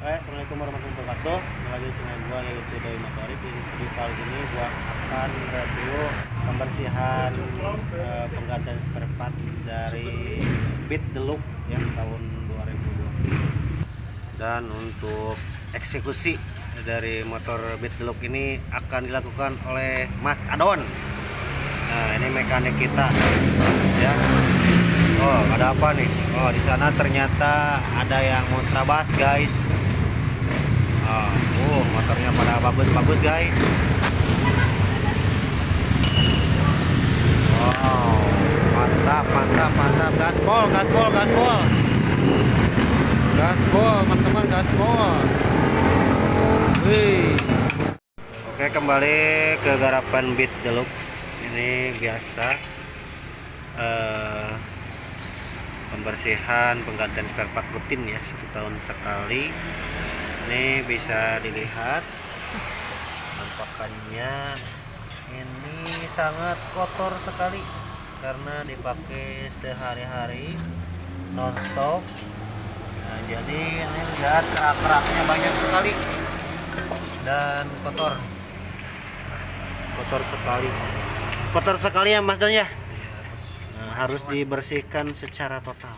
Assalamualaikum warahmatullahi wabarakatuh. Kembali lagi channel gua yaitu Doi Motorik. Di kali ini gua akan review pembersihan penggantian spare part dari Beat Deluxe yang tahun 2020. Dan untuk eksekusi dari motor Beat Deluxe ini akan dilakukan oleh Mas Adon. Nah, ini mekanik kita ya. Oh, ada apa nih? Oh, di sana ternyata ada yang kontrabas, guys. Motornya pada bagus-bagus, guys. Wow, mantap, mantap, mantap. Gaspol, gaspol, gaspol. Gaspol, teman-teman, gaspol. Wih. Oke, kembali ke garapan Beat Deluxe. Ini biasa pembersihan penggantian spare part rutin ya, 1 tahun sekali. Ini bisa dilihat tampakannya, ini sangat kotor sekali karena dipakai sehari-hari nonstop. Nah, jadi ini lihat kerak-keraknya banyak sekali dan kotor sekali ya Mas Don ya. Nah, harus dibersihkan secara total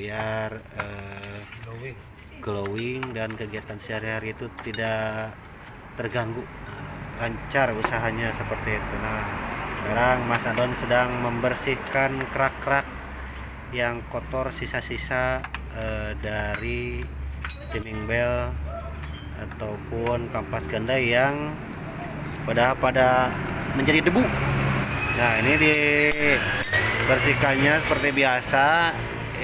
biar glowing dan kegiatan sehari-hari itu tidak terganggu, lancar usahanya seperti itu. Nah, sekarang Mas Adon sedang membersihkan kerak-kerak yang kotor, sisa-sisa dari timing belt ataupun kampas ganda yang pada menjadi debu. Nah, ini dibersihkannya seperti biasa,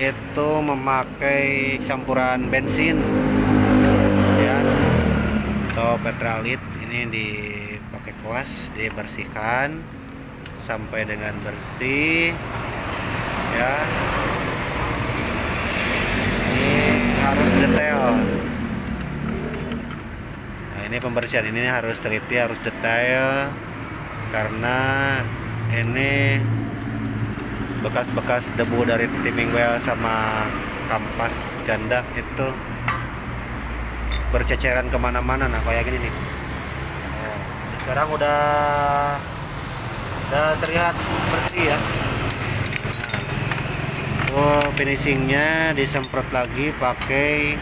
itu memakai campuran bensin ya atau petralit. Ini dipakai kuas, dibersihkan sampai dengan bersih ya. Ini harus detail. Nah, ini pembersihan ini harus teliti, harus detail karena ini bekas-bekas debu dari timing well sama kampas ganda itu berceceran kemana-mana. Nah, kayak gini nih. Sekarang udah terlihat bersih ya. Finishingnya disemprot lagi pakai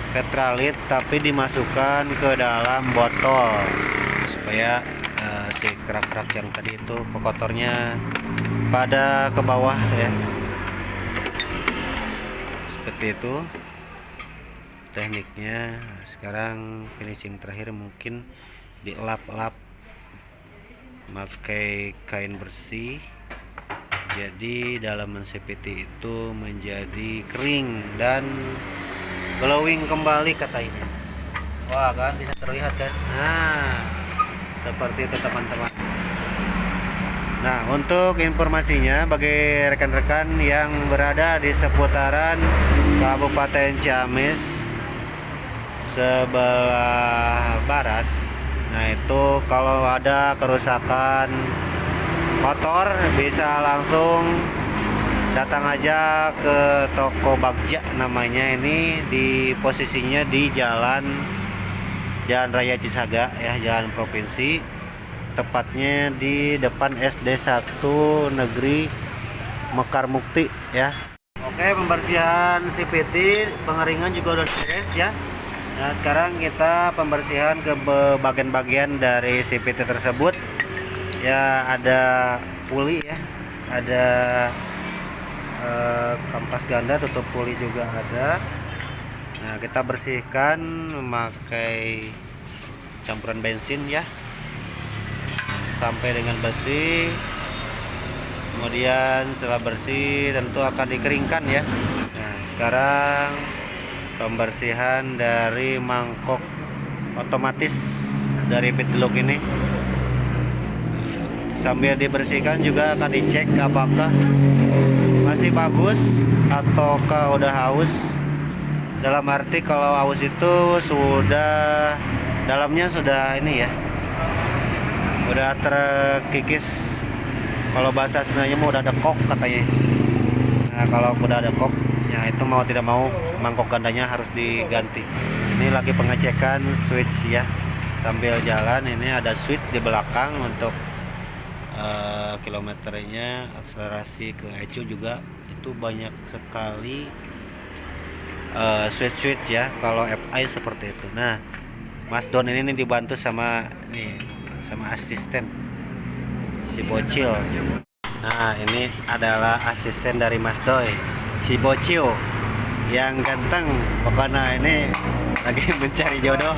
petralit, tapi dimasukkan ke dalam botol supaya si kerak-kerak yang tadi itu kotornya pada ke bawah ya, seperti itu tekniknya. Sekarang finishing terakhir mungkin dielap-elap pakai kain bersih, jadi dalaman CVT itu menjadi kering dan glowing kembali katanya. Wah, kan bisa terlihat kan. Nah, seperti itu teman-teman. Nah, untuk informasinya bagi rekan-rekan yang berada di seputaran Kabupaten Ciamis sebelah barat, nah itu kalau ada kerusakan motor bisa langsung datang aja ke toko Bagja namanya. Ini di posisinya di Jalan Raya Cisaga ya, jalan provinsi, tepatnya di depan SD 1 Negeri Mekar Mukti ya. Oke, pembersihan CVT pengeringan juga udah beres ya. Nah, sekarang kita pembersihan ke bagian-bagian dari CVT tersebut ya. Ada puli ya, ada kampas ganda, tutup puli juga ada. Nah, kita bersihkan memakai campuran bensin ya sampai dengan bersih. Kemudian setelah bersih tentu akan dikeringkan ya. Nah, sekarang pembersihan dari mangkok otomatis dari Beat Deluxe ini. Sambil dibersihkan juga akan dicek apakah masih bagus ataukah udah haus. Dalam arti kalau haus itu sudah dalamnya sudah ini ya, udah terkikis. Kalau bahasa sebenarnya mau udah ada kok katanya. Nah, kalau udah ada kok ya itu mau tidak mau mangkok gandanya harus diganti. Ini lagi pengecekan switch ya, sambil jalan. Ini ada switch di belakang untuk kilometernya, akselerasi ke ECU juga itu banyak sekali switch ya kalau FI seperti itu. Nah, Mas Don ini nih dibantu sama asisten si bocil. Nah, ini adalah asisten dari Mas Doi, si bocil yang ganteng. Pokoknya ini lagi mencari jodoh.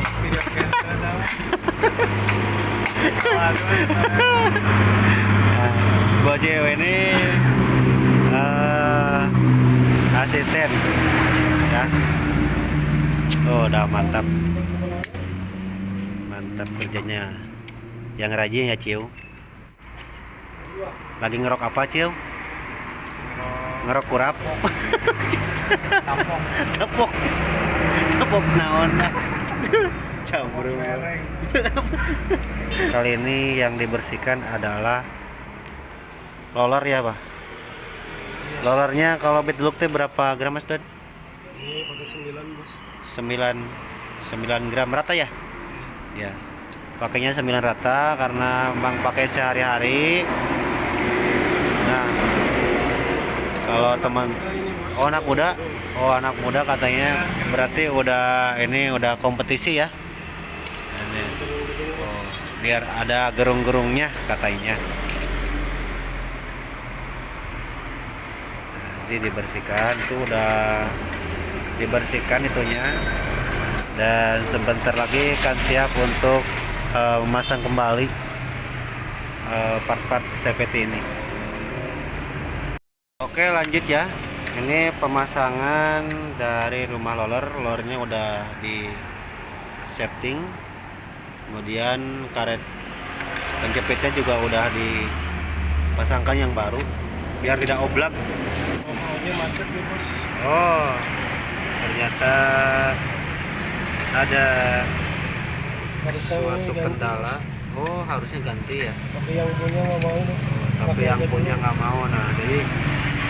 Bocil ini asisten ya. Oh, udah mantap kerjanya, yang rajin ya Ciu. Lagi ngerok apa Ciu? Ngerok kurap. Tepuk naon. Campur. Kali ini yang dibersihkan adalah roller ya Pak. Rollernya kalau bit look teh berapa gram Mas Don? Ini pakai 9 bos. 9 gram rata ya? Ya. Pakainya 9 rata karena memang pakai sehari-hari. Nah, kalau teman anak muda katanya berarti udah kompetisi ya. Ini. Oh, biar ada gerung-gerungnya katanya. Jadi dibersihkan, itu udah dibersihkan itunya, dan sebentar lagi kan siap untuk memasang kembali part-part CVT ini. Oke, lanjut ya. Ini pemasangan dari rumah rollernya udah di setting, kemudian karet penjepitnya juga udah dipasangkan yang baru biar tidak oblak. Ini macet nih bos. Oh, ternyata ada suatu kendala. Oh, harusnya ganti ya. Tapi yang punya nggak mau bos. Tapi yang punya nggak mau. Nah, jadi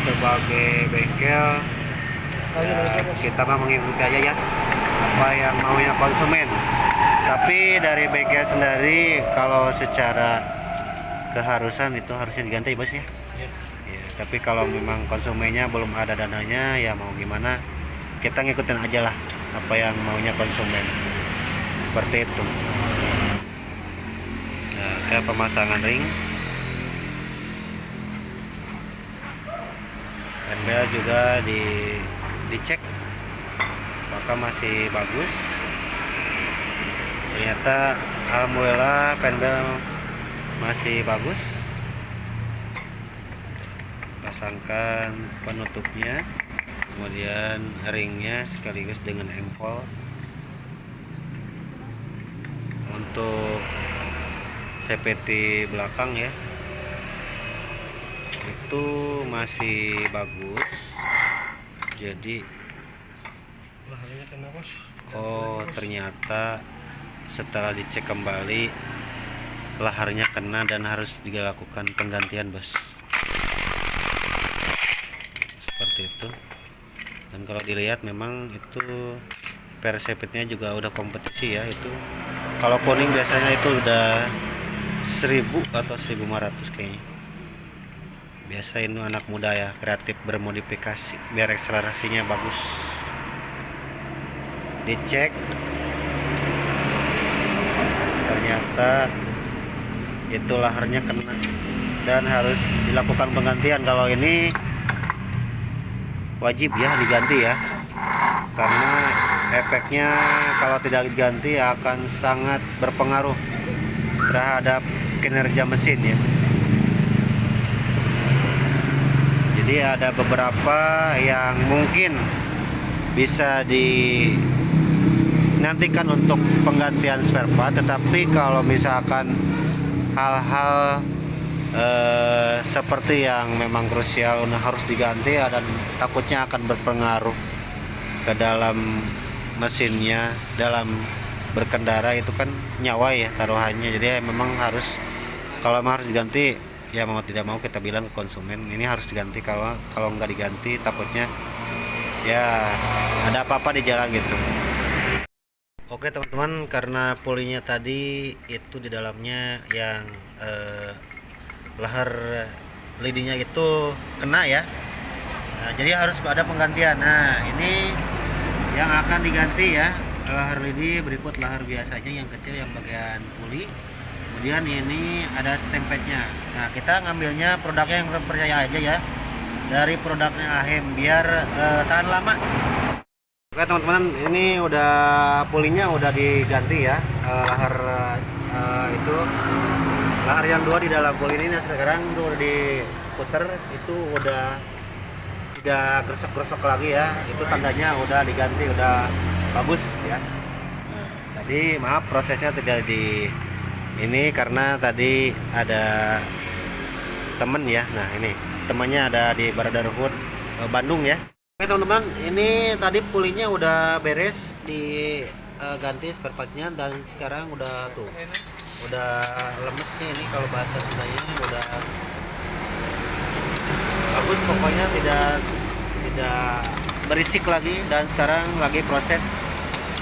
sebagai bengkel ya, kita mah mengikuti aja ya apa yang maunya konsumen. Tapi dari bengkel sendiri kalau secara keharusan itu harusnya diganti bos ya. Tapi kalau memang konsumennya belum ada dananya, ya mau gimana, kita ngikutin aja lah apa yang maunya konsumen, seperti itu. Nah, kayak pemasangan ring, handbell juga dicek apakah masih bagus. Ternyata alhamdulillah handbell masih bagus. Pasangkan penutupnya, kemudian ringnya sekaligus dengan empol. Untuk CVT belakang ya, itu masih bagus. Jadi oh, ternyata setelah dicek kembali laharnya kena dan harus dilakukan penggantian bos. Seperti itu. Dan kalau dilihat memang itu persepitnya juga udah kompetisi ya. Itu kalau kuning biasanya itu udah 1000 atau 1500 kayaknya. Biasa ini anak muda ya, kreatif bermodifikasi biar akselerasinya bagus. Dicek, ternyata itu laharnya kena dan harus dilakukan penggantian. Kalau ini wajib ya diganti ya, karena efeknya kalau tidak diganti akan sangat berpengaruh terhadap kinerja mesin ya. Jadi ada beberapa yang mungkin bisa dinantikan untuk penggantian spare part, tetapi kalau misalkan hal-hal seperti yang memang krusial harus diganti dan takutnya akan berpengaruh ke dalam mesinnya dalam berkendara, itu kan nyawa ya taruhannya. Jadi memang harus, kalau memang harus diganti ya mau tidak mau kita bilang ke konsumen ini harus diganti. Kalau nggak diganti takutnya ya ada apa-apa di jalan gitu. Oke teman-teman, karena pulinya tadi itu di dalamnya yang leher lidinya itu kena ya. Nah, jadi harus ada penggantian. Nah, ini yang akan diganti ya, leher lidi berikut leher biasanya yang kecil yang bagian puli. Kemudian ini ada stempadnya. Nah, kita ngambilnya produknya yang terpercaya aja ya, dari produknya AHEM biar tahan lama. Oke teman-teman, ini udah pulinya udah diganti ya, leher itu leher yang dua di dalam puli ini. Nah, sekarang udah diputer, itu udah tidak kresek-kresek lagi ya, itu tandanya udah diganti, udah bagus ya. Tadi maaf prosesnya tidak di ini karena tadi ada temen ya. Nah ini temannya ada di Brotherhood Bandung ya. Oke teman-teman, ini tadi pulinya udah beres diganti spare partnya dan sekarang udah tuh udah lemes sih, ini kalau bahasa Sundanya udah bagus, pokoknya tidak berisik lagi. Dan sekarang lagi proses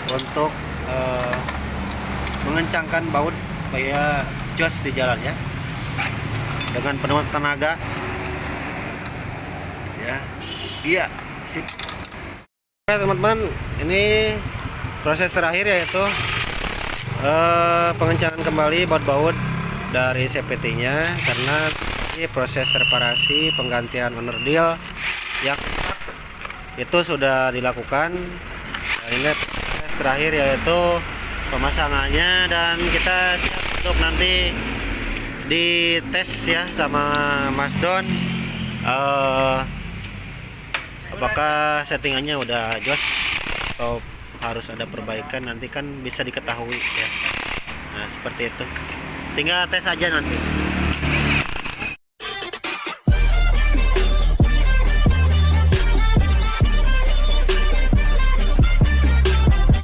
untuk mengencangkan baut supaya jos di jalan ya, dengan penuh tenaga ya. Iya sip. Oke teman-teman, ini proses terakhir yaitu pengencangan kembali baut-baut dari CPT nya, karena ini proses reparasi penggantian onderdil yang itu sudah dilakukan. Dan ini proses terakhir yaitu pemasangannya, dan kita siap untuk nanti dites ya sama Mas Don, apakah settingannya udah jos atau harus ada perbaikan, nanti kan bisa diketahui ya. Nah seperti itu, tinggal tes aja nanti.